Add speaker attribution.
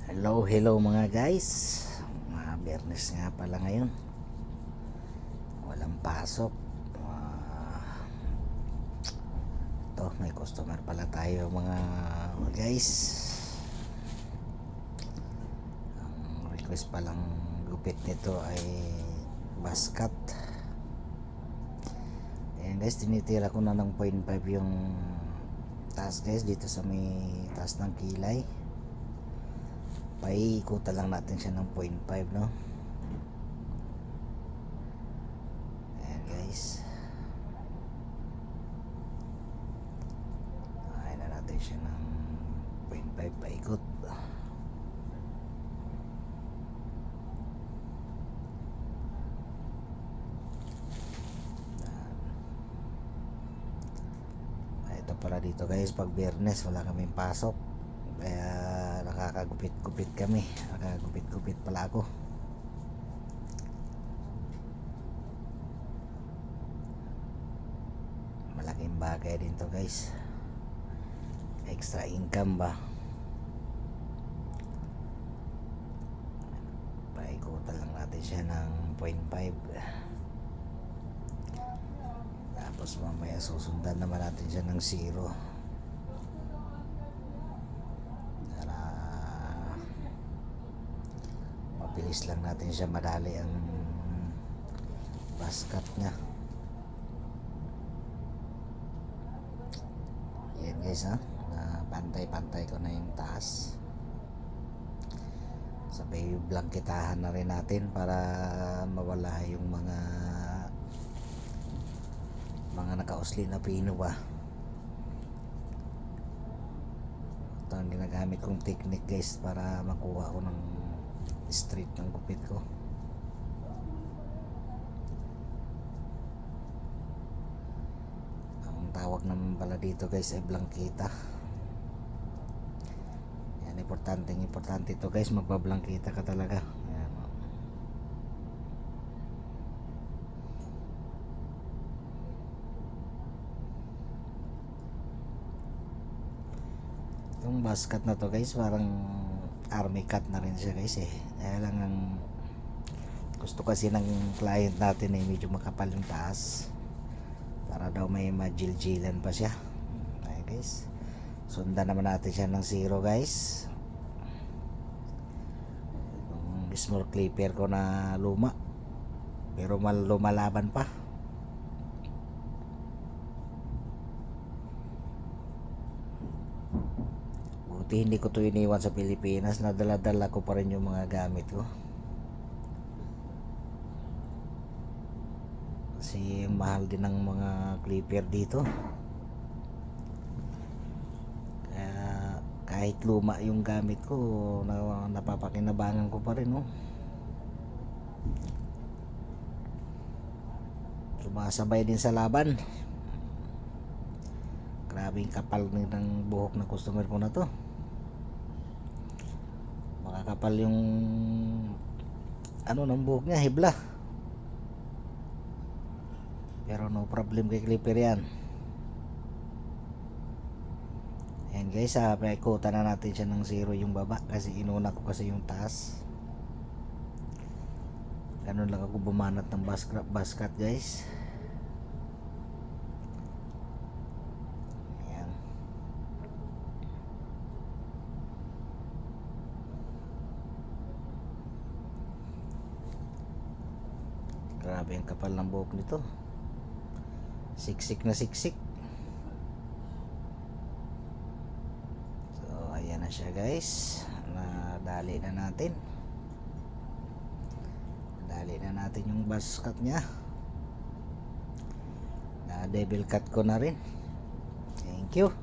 Speaker 1: Hello mga guys. Biyernes nga pala ngayon. Walang pasok. Ito, may customer pala tayo mga guys. Ang request palang gupit nito ay buzz cut. Ayan guys, tinitira ko na ng 0.5 yung taas guys dito sa may taas ng kilay. Paikutan lang natin siya ng 0.5 no. Ayan guys, ayan na natin siya ng 0.5 paikot. Ito pala dito guys, pag Biyernes wala kaming pasok, kaya nakakagupit-gupit kami. Nakakagupit-gupit pala ako. Malaking bagay din to guys, extra income ba. Paikutan lang natin siya ng 0.5, tapos mamaya susundan naman natin siya ng 0 para mabilis lang natin siya, madali ang buzz cut nya. Yan guys ha, pantay-pantay ko na yung taas. Sabay blanketahan na rin natin para mawala yung mga nakausli na pino ba. Ito ang ginagamit kong technique guys para makuha ko ng straight ng gupit ko. Ang tawag naman pala dito guys ay blanketa. Yan, importante ito guys, magbablanketa ka talaga. Yan. Yung buzz cut na to guys, parang army cut na rin siya guys eh. Kaya lang ang gusto kasi ng client natin ay medyo makapal yung taas para daw may majiljilan pa siya. Okay guys, sundan naman natin siya ng 0 guys. Yung small clipper ko na luma pero lumalaban pa. Buti hindi ko to iniwan sa Pilipinas, nadala-dala ko pa rin yung mga gamit ko kasi mahal din ng mga clipper dito. Kaya kahit luma yung gamit ko, napapakinabangan ko pa rin no. Sumasabay din sa laban. Grabing kapal ng buhok ng customer ko na to. Makakapal yung ng buhok niya, hibla. Pero no problem kay clipper yan. Ayan guys, paikutan na natin siya ng 0 yung baba kasi inuna ko kasi yung taas. Ganun lang ako bumanat ng buzz cut guys. Ayan. Grabe ang kapal ng buhok nito. Siksik na siksik. So ayan na siya guys, nadali na natin yung buzz cut nya. Na devil cut ko na rin. Thank you.